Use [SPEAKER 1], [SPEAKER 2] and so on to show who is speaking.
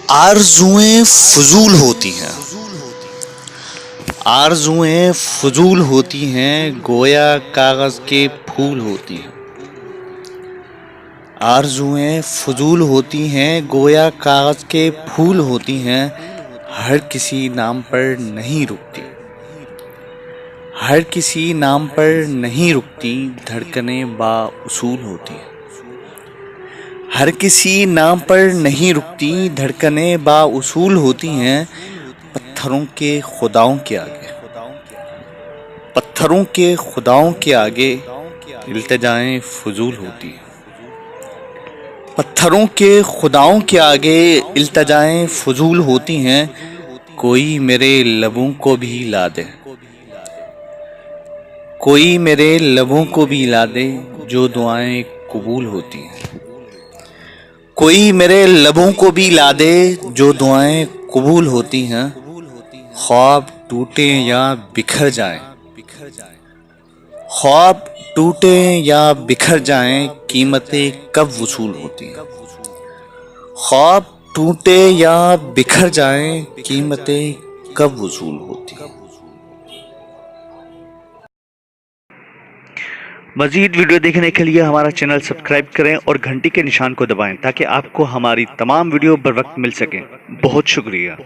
[SPEAKER 1] आरज़ुएं फजूल होती हैं, आरज़ुएं फजूल होती हैं, गोया कागज़ के फूल होती हैं। आरज़ुएं फजूल होती हैं, गोया कागज़ के फूल होती हैं। हर किसी नाम पर नहीं रुकती, हर किसी नाम पर नहीं रुकती, धड़कनें बाउसूल होती हैं। हर किसी नाम पर नहीं रुकती, धड़कनें बाउसूल होती हैं। पत्थरों के खुदाओं के आगे, पत्थरों के खुदाओं के आगे इल्तिजाएं फजूल होती हैं। पत्थरों के खुदाओं के आगे इल्तिजाएं फजूल होती हैं। कोई मेरे लबों को भी ला दे, कोई मेरे लबों को भी ला दे, जो दुआएं कबूल होती हैं। कोई मेरे लबों को भी ला दे, जो दुआएं कबूल होती हैं। ख्वाब टूटे या बिखर जाएं, ख्वाब टूटे या बिखर जाएं, कीमतें कब वसूल होती हैं। ख्वाब टूटे या बिखर जाएं, कीमतें कब वसूल होती हैं।
[SPEAKER 2] मज़ीद वीडियो देखने के लिए हमारा चैनल सब्सक्राइब करें और घंटी के निशान को दबाएं ताकि आपको हमारी तमाम वीडियो बर वक्त मिल सकें। बहुत शुक्रिया।